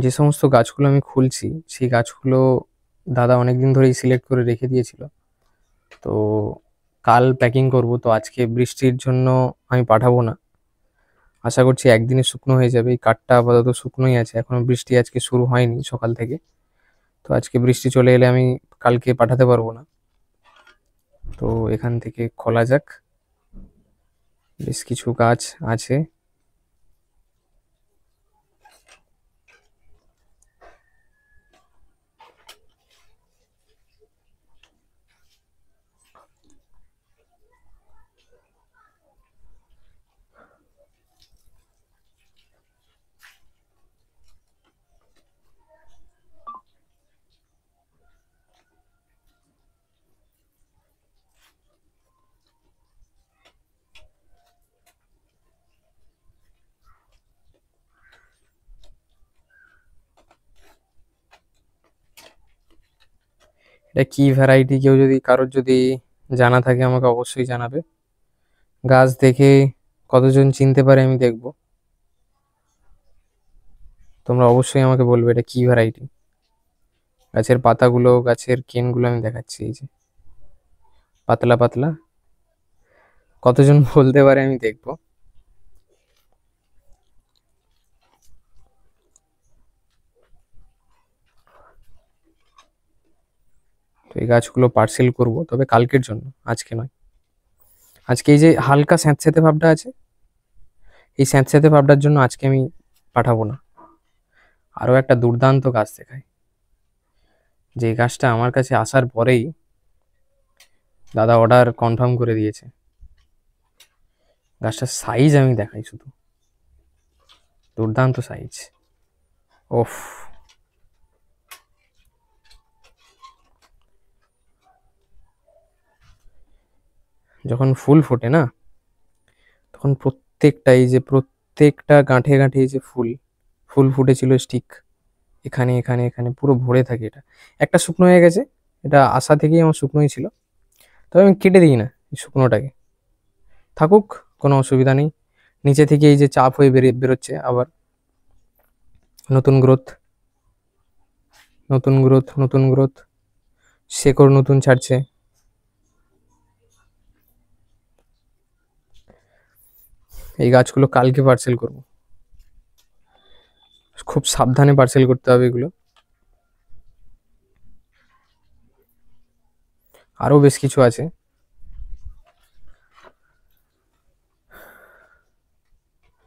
যে সমস্ত গাছগুলো আমি খুলছি সেই গাছগুলো দাদা অনেকদিন ধরেই সিলেক্ট করে রেখে দিয়েছিল। তো কাল প্যাকিং করব, তো আজকে বৃষ্টির জন্য আমি পাঠাবো না। আশা করছি একদিনে শুকনো হয়ে যাবে। এই কাঠটা আপাতত শুকনোই আছে, এখনো বৃষ্টি আজকে শুরু হয়নি সকাল থেকে। তো আজকে বৃষ্টি চলে এলে আমি কালকে পাঠাতে পারবো না। তো এখান থেকে খোলা যাক। বেশ কিছু গাছ আছে। এটা কি ভ্যারাইটি, কেউ যদি কারোর যদি জানা থাকে আমাকে অবশ্যই জানাবে। গাছ দেখে কতজন চিনতে পারে আমি দেখবো। তোমরা অবশ্যই আমাকে বলবে এটা কি ভ্যারাইটি। গাছের পাতাগুলো, গাছের কেনগুলো আমি দেখাচ্ছি, এই যে পাতলা পাতলা। কতজন বলতে পারে আমি দেখবো। তো এই গাছগুলো পার্সেল করব, তবে কালকের জন্য, আজকে নয়। আজকে এই যে হালকা স্যাঁতস্যাঁতে ভাবটা আছে, এই স্যাঁতস্যাঁতে ভাবটার জন্য আজকে আমি পাঠাবো না। আরও একটা দুর্দান্ত গাছ দেখায়, যে গাছটা আমার কাছে আসার পরেই দাদা অর্ডার কনফার্ম করে দিয়েছে। গাছটার সাইজ আমি দেখাই শুধু, দুর্দান্ত সাইজ। ওফ, যখন ফুল ফোটে না, তখন প্রত্যেকটা, এই যে প্রত্যেকটা গাঁঠে গাঁঠে এই যে ফুল ফুল ফুটেছিল স্টিক, এখানে এখানে এখানে পুরো ভরে থাকে। এটা একটা শুকনো হয়ে গেছে, এটা আসা থেকেই আমার শুকনোই ছিল। তবে আমি কেটে দিই না এই শুকনোটাকে, থাকুক, কোনো অসুবিধা নেই। নিচে থেকে এই যে চাপ হয়ে বেরোচ্ছে আবার, নতুন গ্রোথ, নতুন গ্রোথ, নতুন গ্রোথ, শেকড় নতুন ছাড়ছে। এই গাছগুলো কালকে পার্সেল করব, খুব সাবধানে পার্সেল করতে হবে এগুলো। আরও বেশ কিছু আছে।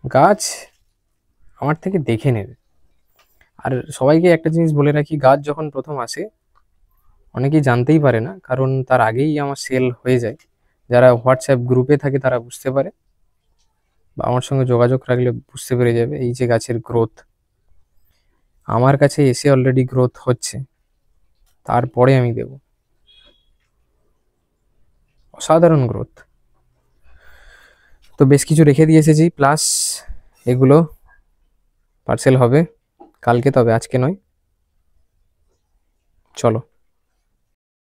গাছ আমার থেকে দেখে নেবে। আর সবাইকে একটা জিনিস বলে রাখি, গাছ যখন প্রথম আসে অনেকেই জানতেই পারে না, কারণ তার আগেই আমার সেল হয়ে যায়। যারা হোয়াটসঅ্যাপ গ্রুপে থাকে তারা বুঝতে পারে, বা আমার সঙ্গে যোগাযোগ রাখলে বুঝতে পেরে যাবে। এই যে গাছের গ্রোথ, আমার কাছে এসে অলরেডি গ্রোথ হচ্ছে, তারপরে আমি দেব। অসাধারণ গ্রোথ। তো বেশ কিছু রেখে দিয়ে এসেছি, প্লাস এগুলো পার্সেল হবে কালকে, তবে আজকে নয়। চলো।